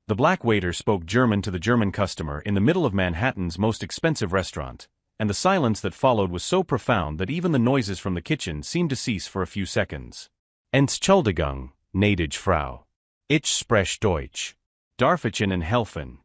The black waiter spoke German to the German customer in the middle of Manhattan's most expensive restaurant, and the silence that followed was so profound that even the noises from the kitchen seemed to cease for a few seconds. Entschuldigung, gnädige Frau. Ich spreche Deutsch. Darf ich Ihnen helfen?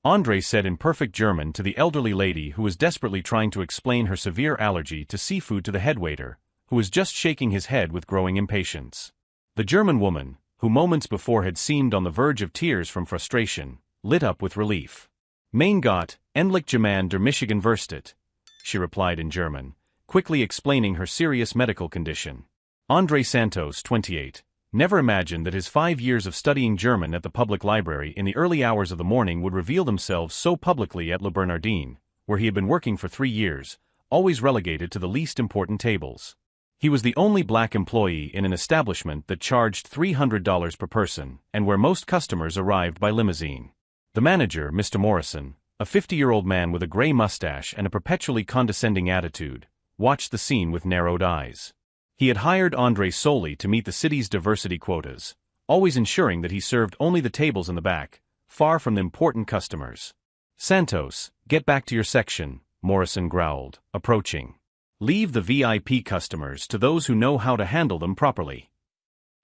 André said in perfect German to the elderly lady who was desperately trying to explain her severe allergy to seafood to the head waiter, who was just shaking his head with growing impatience. The German woman, who moments before had seemed on the verge of tears from frustration, lit up with relief. Mein Gott, endlich jemand der Michigan Versteht, she replied in German, quickly explaining her serious medical condition. André Santos, 28, never imagined that his 5 years of studying German at the public library in the early hours of the morning would reveal themselves so publicly at Le Bernardin, where he had been working for 3 years, always relegated to the least important tables. He was the only black employee in an establishment that charged $300 per person and where most customers arrived by limousine. The manager, Mr. Morrison, a 50-year-old man with a gray mustache and a perpetually condescending attitude, watched the scene with narrowed eyes. He had hired André solely to meet the city's diversity quotas, always ensuring that he served only the tables in the back, far from the important customers. Santos, get back to your section, Morrison growled, approaching. Leave the VIP customers to those who know how to handle them properly.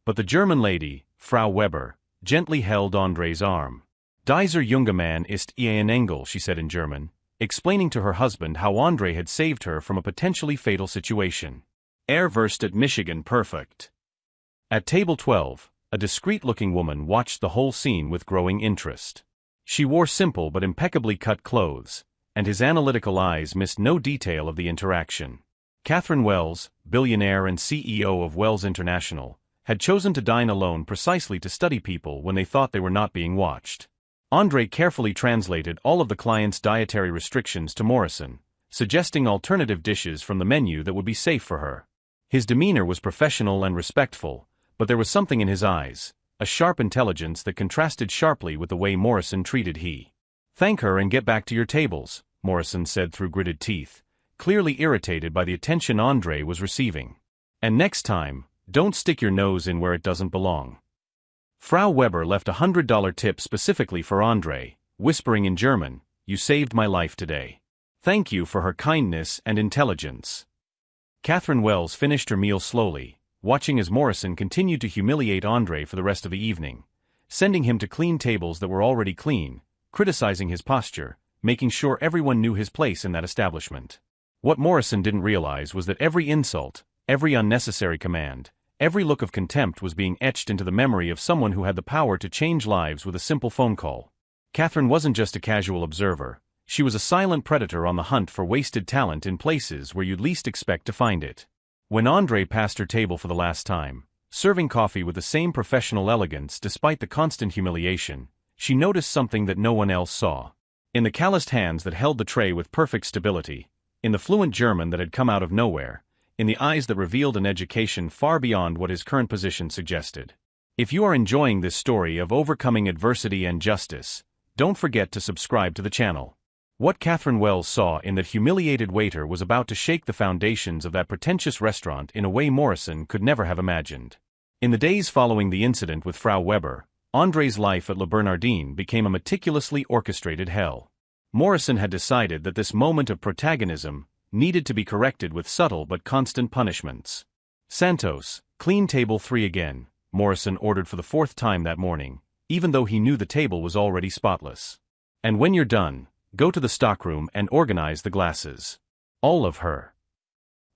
But the German lady, Frau Weber, gently held André's arm. Dieser junge Mann ist ein Engel, she said in German, explaining to her husband how André had saved her from a potentially fatal situation. Versteht Michigan perfect. At table 12, a discreet-looking woman watched the whole scene with growing interest. She wore simple but impeccably cut clothes, and his analytical eyes missed no detail of the interaction. Catherine Wells, billionaire and CEO of Wells International, had chosen to dine alone precisely to study people when they thought they were not being watched. André carefully translated all of the client's dietary restrictions to Morrison, suggesting alternative dishes from the menu that would be safe for her. His demeanor was professional and respectful, but there was something in his eyes, a sharp intelligence that contrasted sharply with the way Morrison treated he. Thank her and get back to your tables, Morrison said through gritted teeth, clearly irritated by the attention André was receiving. And next time, don't stick your nose in where it doesn't belong. Frau Weber left a $100 tip specifically for André, whispering in German, "You saved my life today. Thank you for her kindness and intelligence." Catherine Wells finished her meal slowly, watching as Morrison continued to humiliate André for the rest of the evening, sending him to clean tables that were already clean, criticizing his posture, making sure everyone knew his place in that establishment. What Morrison didn't realize was that every insult, every unnecessary command, every look of contempt was being etched into the memory of someone who had the power to change lives with a simple phone call. Catherine wasn't just a casual observer, she was a silent predator on the hunt for wasted talent in places where you'd least expect to find it. When André passed her table for the last time, serving coffee with the same professional elegance despite the constant humiliation, she noticed something that no one else saw. In the calloused hands that held the tray with perfect stability, in the fluent German that had come out of nowhere, in the eyes that revealed an education far beyond what his current position suggested. If you are enjoying this story of overcoming adversity and justice, don't forget to subscribe to the channel. What Catherine Wells saw in that humiliated waiter was about to shake the foundations of that pretentious restaurant in a way Morrison could never have imagined. In the days following the incident with Frau Weber, André's life at Le Bernardin became a meticulously orchestrated hell. Morrison had decided that this moment of protagonism needed to be corrected with subtle but constant punishments. Santos, clean table 3 again, Morrison ordered for the 4th time that morning, even though he knew the table was already spotless. And when you're done, go to the stockroom and organize the glasses. All of her.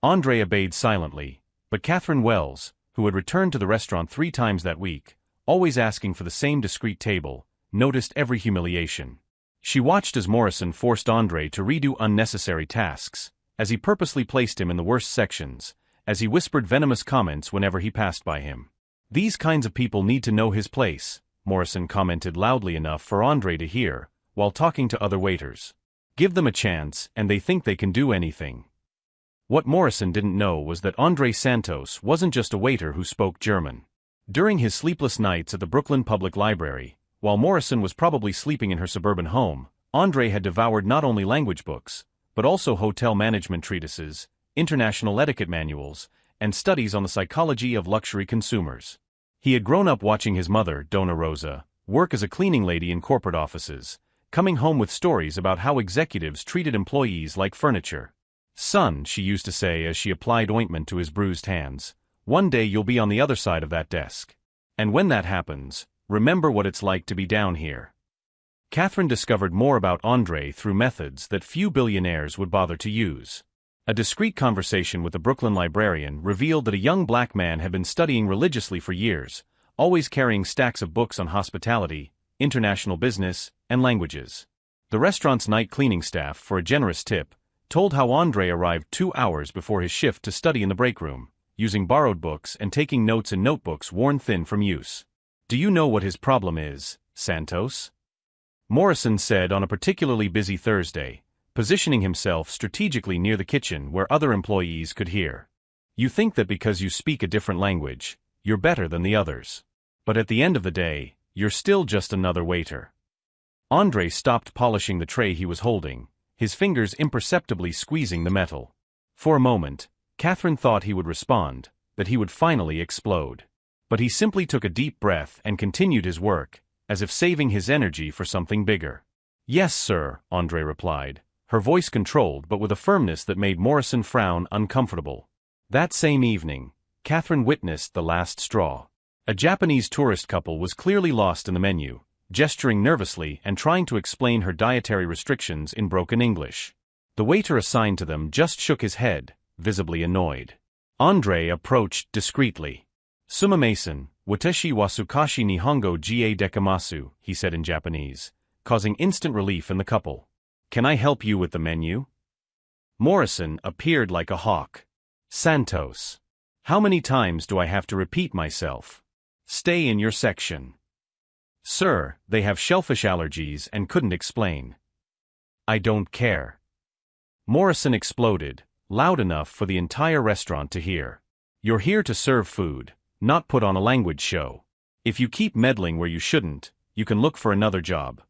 André obeyed silently, but Catherine Wells, who had returned to the restaurant 3 times that week, always asking for the same discreet table, noticed every humiliation. She watched as Morrison forced André to redo unnecessary tasks, as he purposely placed him in the worst sections, as he whispered venomous comments whenever he passed by him. These kinds of people need to know his place, Morrison commented loudly enough for André to hear, while talking to other waiters. Give them a chance and they think they can do anything. What Morrison didn't know was that André Santos wasn't just a waiter who spoke German. During his sleepless nights at the Brooklyn Public Library, while Morrison was probably sleeping in her suburban home, André had devoured not only language books, but also hotel management treatises, international etiquette manuals, and studies on the psychology of luxury consumers. He had grown up watching his mother, Dona Rosa, work as a cleaning lady in corporate offices, coming home with stories about how executives treated employees like furniture. "Son," she used to say as she applied ointment to his bruised hands, "one day you'll be on the other side of that desk. And when that happens, remember what it's like to be down here." Catherine discovered more about André through methods that few billionaires would bother to use. A discreet conversation with a Brooklyn librarian revealed that a young black man had been studying religiously for years, always carrying stacks of books on hospitality, international business, and languages. The restaurant's night cleaning staff, for a generous tip, told how André arrived 2 hours before his shift to study in the break room, using borrowed books and taking notes in notebooks worn thin from use. "Do you know what his problem is, Santos?" Morrison said on a particularly busy Thursday, positioning himself strategically near the kitchen where other employees could hear. "You think that because you speak a different language, you're better than the others. But at the end of the day, you're still just another waiter." André stopped polishing the tray he was holding, his fingers imperceptibly squeezing the metal. For a moment, Catherine thought he would respond, that he would finally explode. But he simply took a deep breath and continued his work, as if saving his energy for something bigger. "Yes, sir," André replied, her voice controlled but with a firmness that made Morrison frown uncomfortable. That same evening, Catherine witnessed the last straw. A Japanese tourist couple was clearly lost in the menu, gesturing nervously and trying to explain her dietary restrictions in broken English. The waiter assigned to them just shook his head, visibly annoyed. André approached discreetly. "Sumimasen, watashi wa sukashi nihongo ga dekamasu," he said in Japanese, causing instant relief in the couple. "Can I help you with the menu?" Morrison appeared like a hawk. "Santos. How many times do I have to repeat myself? Stay in your section." "Sir, they have shellfish allergies and couldn't explain." "I don't care." Morrison exploded, loud enough for the entire restaurant to hear. "You're here to serve food, not put on a language show. If you keep meddling where you shouldn't, you can look for another job."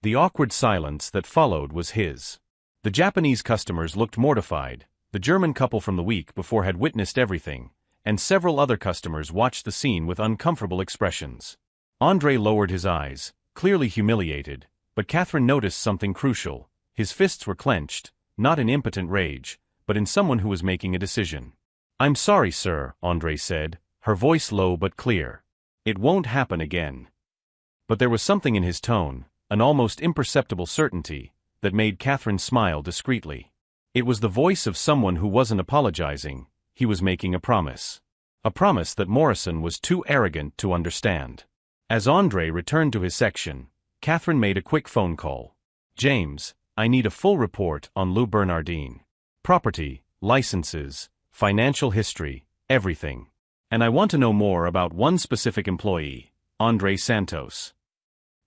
The awkward silence that followed was his. The Japanese customers looked mortified, the German couple from the week before had witnessed everything, and several other customers watched the scene with uncomfortable expressions. André lowered his eyes, clearly humiliated, but Catherine noticed something crucial. His fists were clenched, not in impotent rage, but in someone who was making a decision. "I'm sorry, sir," André said, her voice low but clear. "It won't happen again." But there was something in his tone, an almost imperceptible certainty, that made Catherine smile discreetly. It was the voice of someone who wasn't apologizing, he was making a promise. A promise that Morrison was too arrogant to understand. As André returned to his section, Catherine made a quick phone call. "James, I need a full report on Lou Bernardine. Property, licenses, financial history, everything. And I want to know more about one specific employee, André Santos."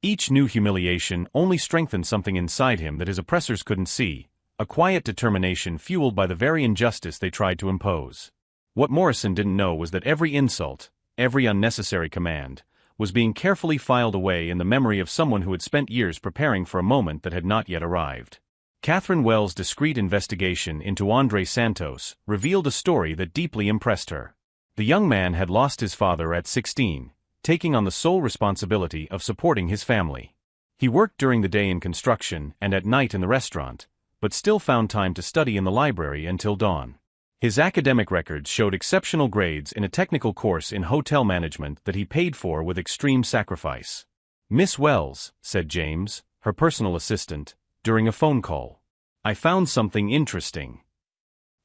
Each new humiliation only strengthened something inside him that his oppressors couldn't see, a quiet determination fueled by the very injustice they tried to impose. What Morrison didn't know was that every insult, every unnecessary command, was being carefully filed away in the memory of someone who had spent years preparing for a moment that had not yet arrived. Catherine Wells' discreet investigation into André Santos revealed a story that deeply impressed her. The young man had lost his father at 16, taking on the sole responsibility of supporting his family. He worked during the day in construction and at night in the restaurant, but still found time to study in the library until dawn. His academic records showed exceptional grades in a technical course in hotel management that he paid for with extreme sacrifice. "Miss Wells," said James, her personal assistant, during a phone call, "I found something interesting.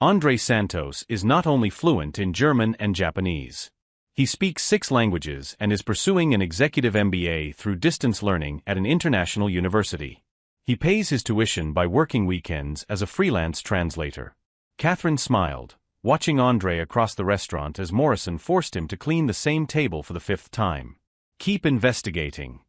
André Santos is not only fluent in German and Japanese. He speaks 6 languages and is pursuing an executive MBA through distance learning at an international university. He pays his tuition by working weekends as a freelance translator." Catherine smiled, watching André across the restaurant as Morrison forced him to clean the same table for the 5th time. "Keep investigating.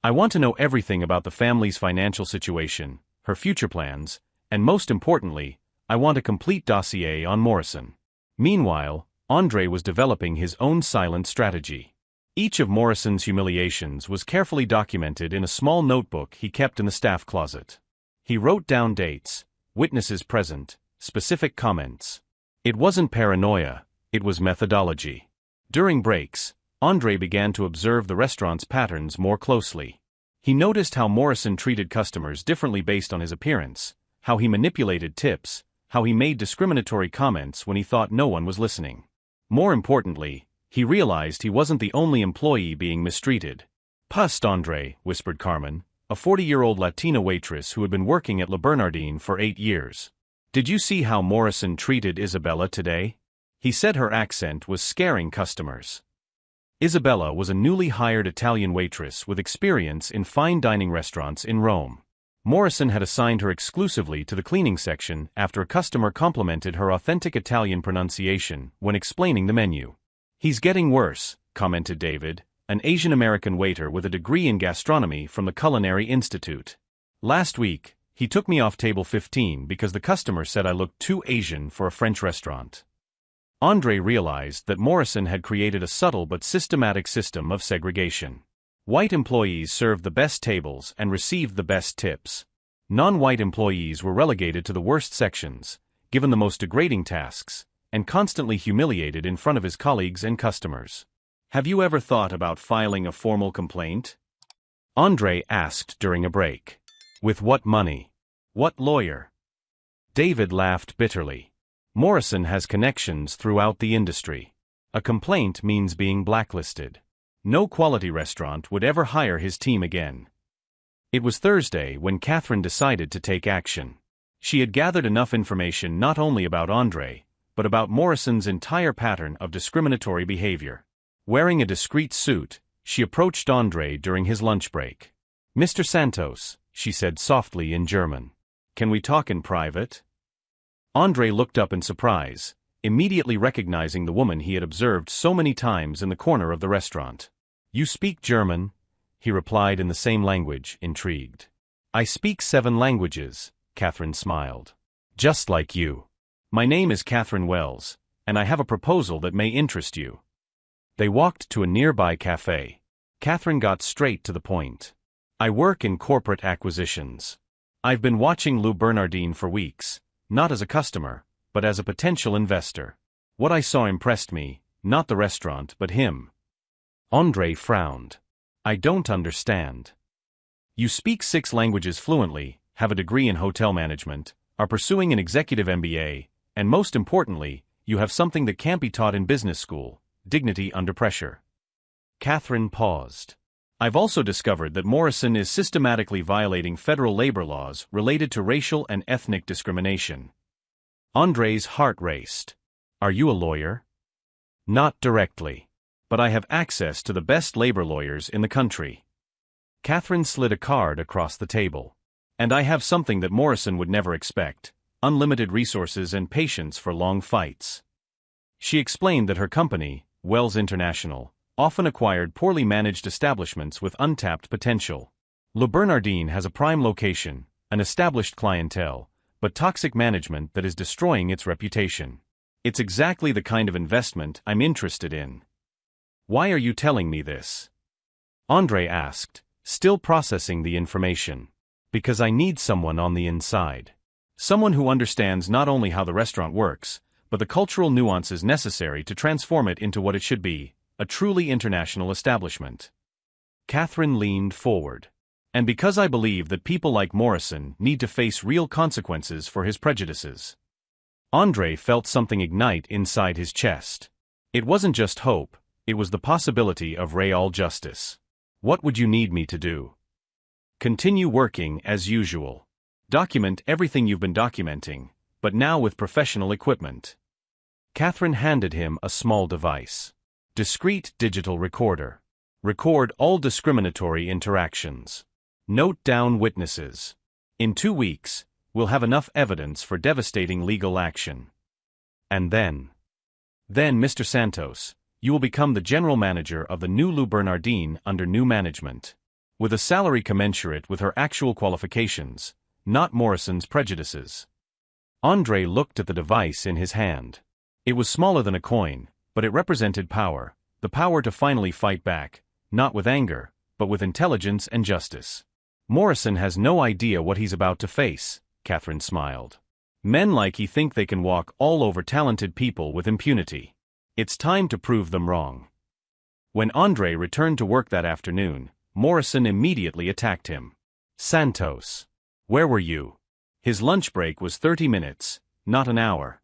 I want to know everything about the family's financial situation, her future plans, and most importantly, I want a complete dossier on Morrison." Meanwhile, André was developing his own silent strategy. Each of Morrison's humiliations was carefully documented in a small notebook he kept in the staff closet. He wrote down dates, witnesses present, specific comments. It wasn't paranoia, it was methodology. During breaks, Andre began to observe the restaurant's patterns more closely. He noticed how Morrison treated customers differently based on his appearance, how he manipulated tips, how he made discriminatory comments when he thought no one was listening. More importantly, he realized he wasn't the only employee being mistreated. "Pust, Andre," whispered Carmen, a 40-year-old Latina waitress who had been working at Le Bernardin for 8 years. "Did you see how Morrison treated Isabella today?" He said her accent was scaring customers. Isabella was a newly hired Italian waitress with experience in fine dining restaurants in Rome. Morrison had assigned her exclusively to the cleaning section after a customer complimented her authentic Italian pronunciation when explaining the menu. "He's getting worse," commented David, an Asian American waiter with a degree in gastronomy from the Culinary Institute. "Last week, he took me off table 15 because the customer said I looked too Asian for a French restaurant." Andre realized that Morrison had created a subtle but systematic system of segregation. White employees served the best tables and received the best tips. Non-white employees were relegated to the worst sections, given the most degrading tasks, and constantly humiliated in front of his colleagues and customers. "Have you ever thought about filing a formal complaint?" Andre asked during a break. "With what money? What lawyer?" David laughed bitterly. "Morrison has connections throughout the industry. A complaint means being blacklisted. No quality restaurant would ever hire his team again." It was Thursday when Catherine decided to take action. She had gathered enough information not only about Andre, but about Morrison's entire pattern of discriminatory behavior. Wearing a discreet suit, she approached Andre during his lunch break. "Mr. Santos," she said softly in German, "can we talk in private?" Andre looked up in surprise, immediately recognizing the woman he had observed so many times in the corner of the restaurant. "You speak German?" he replied in the same language, intrigued. "I speak 7 languages, Catherine smiled. "Just like you. My name is Catherine Wells, and I have a proposal that may interest you." They walked to a nearby cafe. Catherine got straight to the point. "I work in corporate acquisitions. I've been watching Le Bernardin for weeks, not as a customer, but as a potential investor. What I saw impressed me, not the restaurant but him." Andre frowned. "I don't understand. You speak 6 languages fluently, have a degree in hotel management, are pursuing an executive MBA, and most importantly, you have something that can't be taught in business school: dignity under pressure." Catherine paused. "I've also discovered that Morrison is systematically violating federal labor laws related to racial and ethnic discrimination." Andre's heart raced. "Are you a lawyer?" "Not directly. But I have access to the best labor lawyers in the country." Catherine slid a card across the table. "And I have something that Morrison would never expect: unlimited resources and patience for long fights." She explained that her company, Wells International, often acquired poorly managed establishments with untapped potential. Le Bernardin has a prime location, an established clientele, but toxic management that is destroying its reputation. "It's exactly the kind of investment I'm interested in." "Why are you telling me this?" Andre asked, still processing the information. "Because I need someone on the inside. Someone who understands not only how the restaurant works, but the cultural nuances necessary to transform it into what it should be: a truly international establishment." Catherine leaned forward. "And because I believe that people like Morrison need to face real consequences for his prejudices." Andre felt something ignite inside his chest. It wasn't just hope, it was the possibility of real justice. "What would you need me to do?" "Continue working as usual. Document everything you've been documenting, but now with professional equipment." Catherine handed him a small device. "Discrete digital recorder. Record all discriminatory interactions. Note down witnesses. In 2 weeks, we'll have enough evidence for devastating legal action. And then, Mr. Santos, you will become the general manager of the new Le Bernardin under new management, with a salary commensurate with her actual qualifications, not Morrison's prejudices." Andre looked at the device in his hand. It was smaller than a coin, but it represented power, the power to finally fight back, not with anger, but with intelligence and justice. "Morrison has no idea what he's about to face," Catherine smiled. "Men like he think they can walk all over talented people with impunity. It's time to prove them wrong." When Andre returned to work that afternoon, Morrison immediately attacked him. "Santos. Where were you? His lunch break was 30 minutes, not an hour."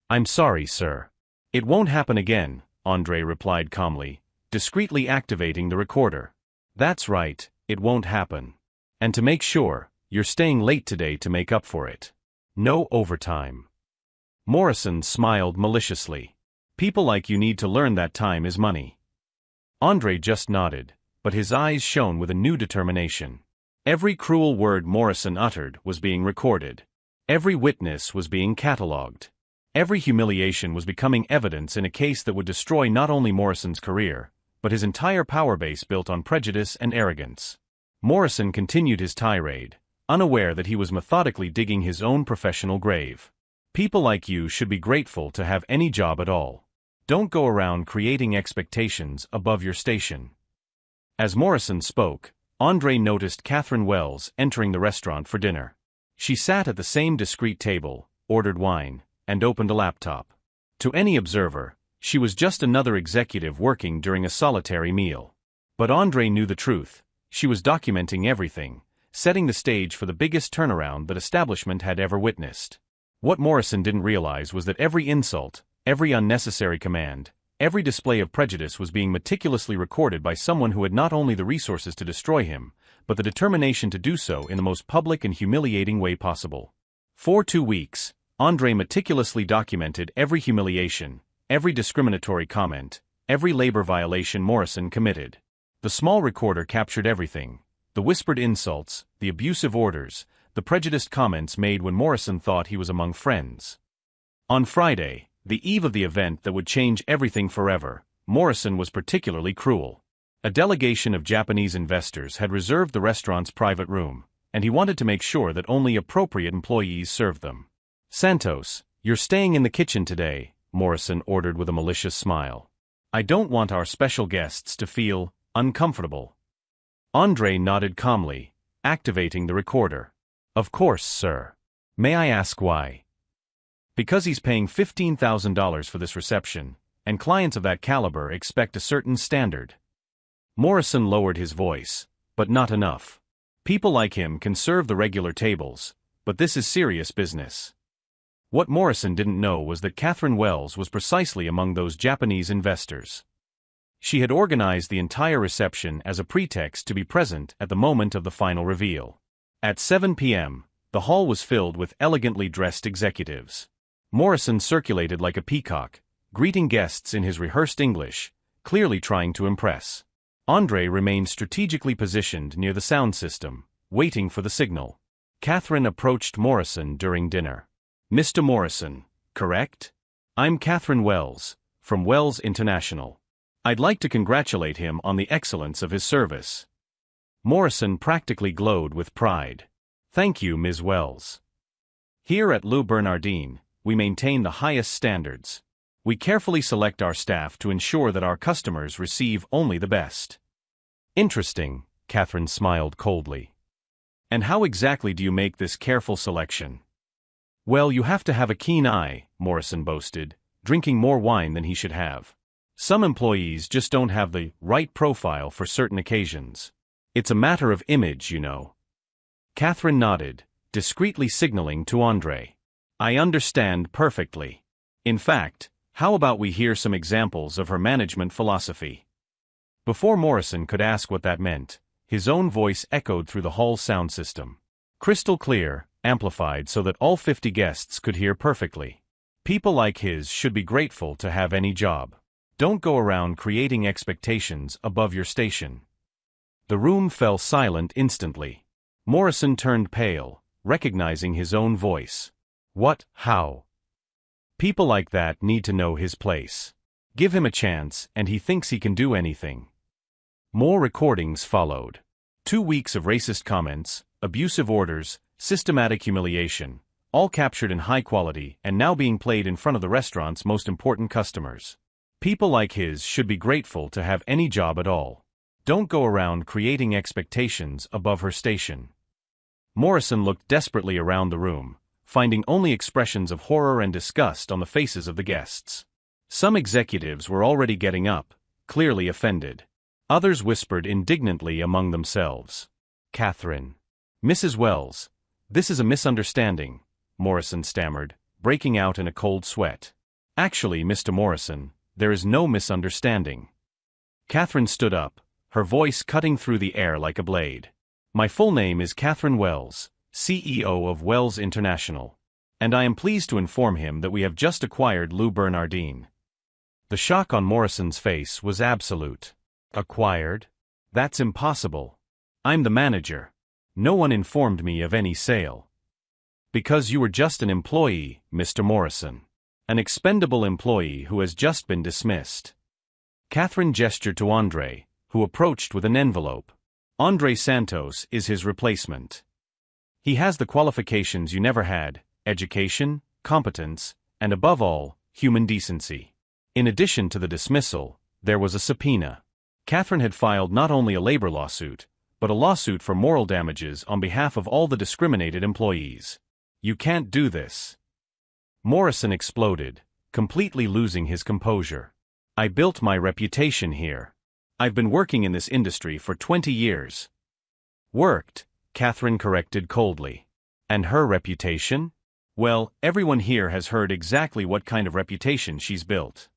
"I'm sorry, sir. It won't happen again," Andre replied calmly, discreetly activating the recorder. "That's right, it won't happen. And to make sure, you're staying late today to make up for it. No overtime." Morrison smiled maliciously. "People like you need to learn that time is money." Andre just nodded, but his eyes shone with a new determination. Every cruel word Morrison uttered was being recorded. Every witness was being catalogued. Every humiliation was becoming evidence in a case that would destroy not only Morrison's career, but his entire power base built on prejudice and arrogance. Morrison continued his tirade, unaware that he was methodically digging his own professional grave. "People like you should be grateful to have any job at all. Don't go around creating expectations above your station." As Morrison spoke, Andre noticed Catherine Wells entering the restaurant for dinner. She sat at the same discreet table, ordered wine, and opened a laptop. To any observer, she was just another executive working during a solitary meal. But Andre knew the truth. She was documenting everything, setting the stage for the biggest turnaround that establishment had ever witnessed. What Morrison didn't realize was that every insult, every unnecessary command, every display of prejudice was being meticulously recorded by someone who had not only the resources to destroy him, but the determination to do so in the most public and humiliating way possible. For 2 weeks, Andre meticulously documented every humiliation, every discriminatory comment, every labor violation Morrison committed. The small recorder captured everything: the whispered insults, the abusive orders, the prejudiced comments made when Morrison thought he was among friends. On Friday, the eve of the event that would change everything forever, Morrison was particularly cruel. A delegation of Japanese investors had reserved the restaurant's private room, and he wanted to make sure that only appropriate employees served them. "Santos, you're staying in the kitchen today," Morrison ordered with a malicious smile. "I don't want our special guests to feel uncomfortable." Andre nodded calmly, activating the recorder. "Of course, sir. May I ask why?" "Because he's paying $15,000 for this reception, and clients of that caliber expect a certain standard." Morrison lowered his voice, but not enough. "People like him can serve the regular tables, but this is serious business." What Morrison didn't know was that Catherine Wells was precisely among those Japanese investors. She had organized the entire reception as a pretext to be present at the moment of the final reveal. At 7 p.m., the hall was filled with elegantly dressed executives. Morrison circulated like a peacock, greeting guests in his rehearsed English, clearly trying to impress. Andre remained strategically positioned near the sound system, waiting for the signal. Catherine approached Morrison during dinner. "Mr. Morrison, correct? I'm Catherine Wells, from Wells International. I'd like to congratulate him on the excellence of his service." Morrison practically glowed with pride. "Thank you, Ms. Wells. Here at Le Bernardin, we maintain the highest standards. We carefully select our staff to ensure that our customers receive only the best." "Interesting," Catherine smiled coldly. "And how exactly do you make this careful selection?" "Well, you have to have a keen eye," Morrison boasted, drinking more wine than he should have. "Some employees just don't have the right profile for certain occasions. It's a matter of image, you know." Catherine nodded, discreetly signaling to Andre. "I understand perfectly. In fact, how about we hear some examples of her management philosophy?" Before Morrison could ask what that meant, his own voice echoed through the hall sound system. Crystal clear, amplified so that all 50 guests could hear perfectly. "People like his should be grateful to have any job. Don't go around creating expectations above your station." The room fell silent instantly. Morrison turned pale, recognizing his own voice. "What? How? People like that need to know his place. Give him a chance and he thinks he can do anything." More recordings followed. 2 weeks of racist comments, abusive orders, systematic humiliation, all captured in high quality and now being played in front of the restaurant's most important customers. "People like his should be grateful to have any job at all. Don't go around creating expectations above her station." Morrison looked desperately around the room, finding only expressions of horror and disgust on the faces of the guests. Some executives were already getting up, clearly offended. Others whispered indignantly among themselves. Catherine. Mrs. Wells, this is a misunderstanding, Morrison stammered, breaking out in a cold sweat. Actually, Mr. Morrison, there is no misunderstanding. Catherine stood up, her voice cutting through the air like a blade. My full name is Catherine Wells, CEO of Wells International. And I am pleased to inform him that we have just acquired Lou Bernardine. The shock on Morrison's face was absolute. Acquired? That's impossible. I'm the manager. No one informed me of any sale. Because you were just an employee, Mr. Morrison. An expendable employee who has just been dismissed. Catherine gestured to Andre, who approached with an envelope. Andre Santos is his replacement. He has the qualifications you never had: education, competence, and above all, human decency. In addition to the dismissal, there was a subpoena. Catherine had filed not only a labor lawsuit, but a lawsuit for moral damages on behalf of all the discriminated employees. You can't do this. Morrison exploded, completely losing his composure. I built my reputation here. I've been working in this industry for 20 years. Worked, Catherine corrected coldly. And her reputation? Well, everyone here has heard exactly what kind of reputation she's built.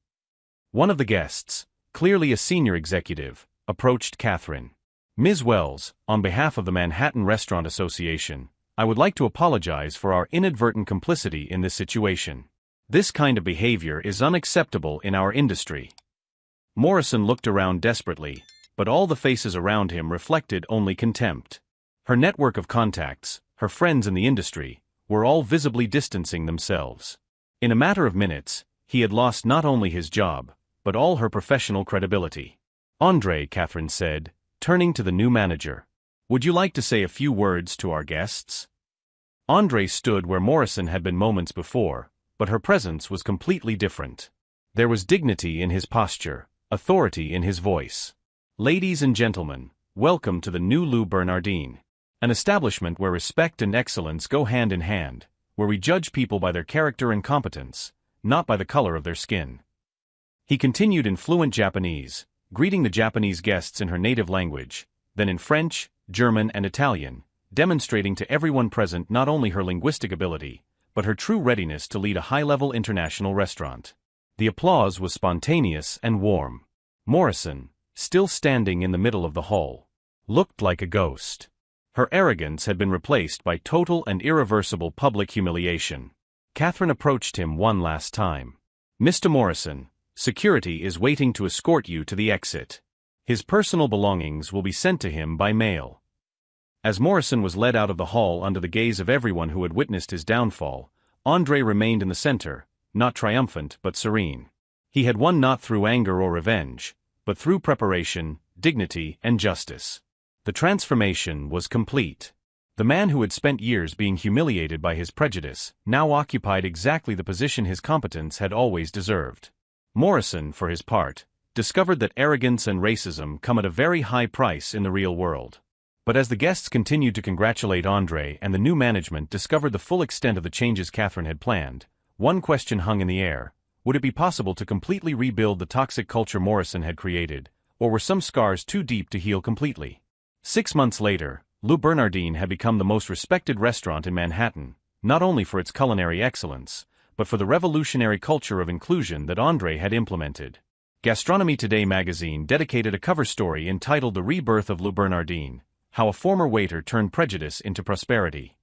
One of the guests, clearly a senior executive, approached Catherine. Ms. Wells, on behalf of the Manhattan Restaurant Association, I would like to apologize for our inadvertent complicity in this situation. This kind of behavior is unacceptable in our industry. Morrison looked around desperately, but all the faces around him reflected only contempt. Her network of contacts, her friends in the industry, were all visibly distancing themselves. In a matter of minutes, he had lost not only his job, but all her professional credibility. Andre, Catherine said, turning to the new manager. Would you like to say a few words to our guests? Andre stood where Morrison had been moments before, but her presence was completely different. There was dignity in his posture, authority in his voice. Ladies and gentlemen, welcome to the new Lou Bernardine. An establishment where respect and excellence go hand in hand, where we judge people by their character and competence, not by the color of their skin. He continued in fluent Japanese, greeting the Japanese guests in her native language, then in French, German, and Italian, demonstrating to everyone present not only her linguistic ability, but her true readiness to lead a high-level international restaurant. The applause was spontaneous and warm. Morrison, still standing in the middle of the hall, looked like a ghost. Her arrogance had been replaced by total and irreversible public humiliation. Catherine approached him one last time. Mr. Morrison, security is waiting to escort you to the exit. His personal belongings will be sent to him by mail. As Morrison was led out of the hall under the gaze of everyone who had witnessed his downfall, Andre remained in the center, not triumphant but serene. He had won not through anger or revenge, but through preparation, dignity, and justice. The transformation was complete. The man who had spent years being humiliated by his prejudice now occupied exactly the position his competence had always deserved. Morrison, for his part, discovered that arrogance and racism come at a very high price in the real world. But as the guests continued to congratulate Andre and the new management discovered the full extent of the changes Catherine had planned, one question hung in the air: would it be possible to completely rebuild the toxic culture Morrison had created, or were some scars too deep to heal completely? 6 months later, Lou Bernardine had become the most respected restaurant in Manhattan, not only for its culinary excellence, but for the revolutionary culture of inclusion that Andre had implemented. Gastronomy Today magazine dedicated a cover story entitled The Rebirth of Lou Bernardine, How a Former Waiter Turned Prejudice into Prosperity.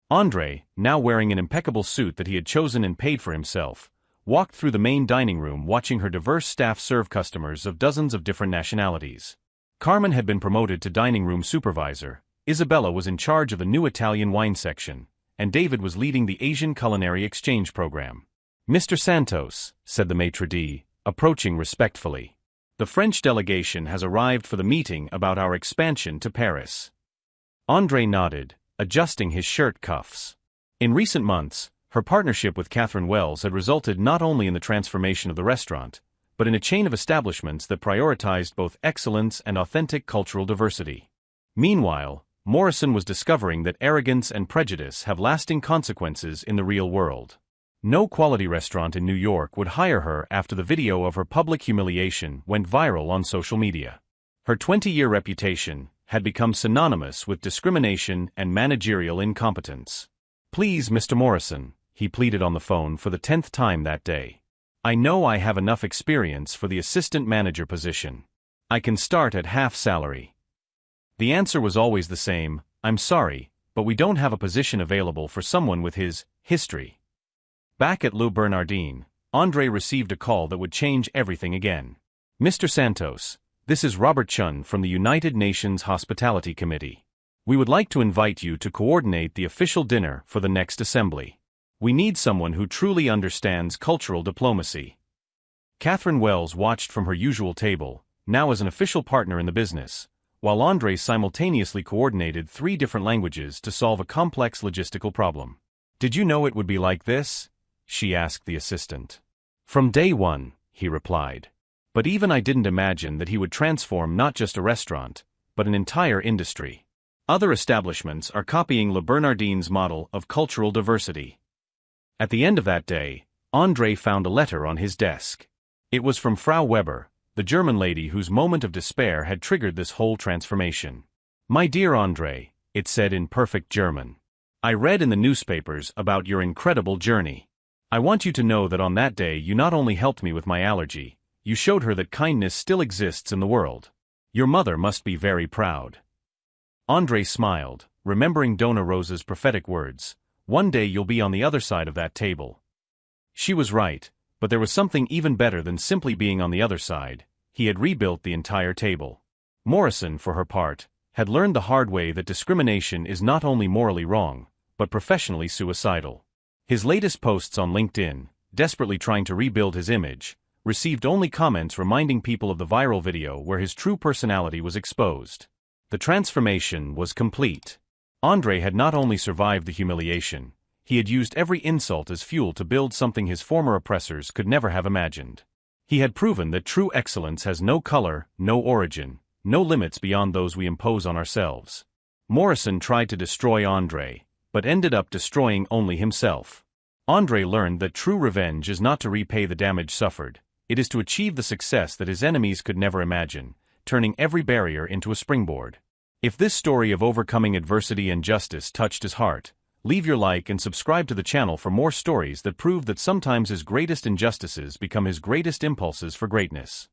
Andre, now wearing an impeccable suit that he had chosen and paid for himself, walked through the main dining room watching her diverse staff serve customers of dozens of different nationalities. Carmen had been promoted to dining room supervisor, Isabella was in charge of the new Italian wine section, and David was leading the Asian culinary exchange program. Mr. Santos, said the maitre d', approaching respectfully. The French delegation has arrived for the meeting about our expansion to Paris. Andre nodded, adjusting his shirt cuffs. In recent months, her partnership with Catherine Wells had resulted not only in the transformation of the restaurant, but in a chain of establishments that prioritized both excellence and authentic cultural diversity. Meanwhile, Morrison was discovering that arrogance and prejudice have lasting consequences in the real world. No quality restaurant in New York would hire her after the video of her public humiliation went viral on social media. Her 20-year reputation had become synonymous with discrimination and managerial incompetence. "Please, Mr. Morrison," he pleaded on the phone for the 10th time that day. "I know I have enough experience for the assistant manager position. I can start at half salary." The answer was always the same: "I'm sorry, but we don't have a position available for someone with his history." Back at Le Bernardin, Andre received a call that would change everything again. "Mr. Santos, this is Robert Chun from the United Nations Hospitality Committee. We would like to invite you to coordinate the official dinner for the next assembly. We need someone who truly understands cultural diplomacy." Catherine Wells watched from her usual table, now as an official partner in the business, while Andre simultaneously coordinated 3 different languages to solve a complex logistical problem. "Did you know it would be like this?" she asked the assistant. "From day one," he replied. "But even I didn't imagine that he would transform not just a restaurant, but an entire industry. Other establishments are copying Le Bernardin's model of cultural diversity." At the end of that day, Andre found a letter on his desk. It was from Frau Weber, the German lady whose moment of despair had triggered this whole transformation. "My dear Andre," it said in perfect German, "I read in the newspapers about your incredible journey. I want you to know that on that day you not only helped me with my allergy, you showed her that kindness still exists in the world. Your mother must be very proud." Andre smiled, remembering Dona Rosa's prophetic words, "One day you'll be on the other side of that table." She was right, but there was something even better than simply being on the other side. He had rebuilt the entire table. Morrison, for her part, had learned the hard way that discrimination is not only morally wrong, but professionally suicidal. His latest posts on LinkedIn, desperately trying to rebuild his image, received only comments reminding people of the viral video where his true personality was exposed. The transformation was complete. Andre had not only survived the humiliation, he had used every insult as fuel to build something his former oppressors could never have imagined. He had proven that true excellence has no color, no origin, no limits beyond those we impose on ourselves. Morrison tried to destroy Andre, but ended up destroying only himself. Andre learned that true revenge is not to repay the damage suffered, it is to achieve the success that his enemies could never imagine, turning every barrier into a springboard. If this story of overcoming adversity and justice touched his heart, leave your like and subscribe to the channel for more stories that prove that sometimes his greatest injustices become his greatest impulses for greatness.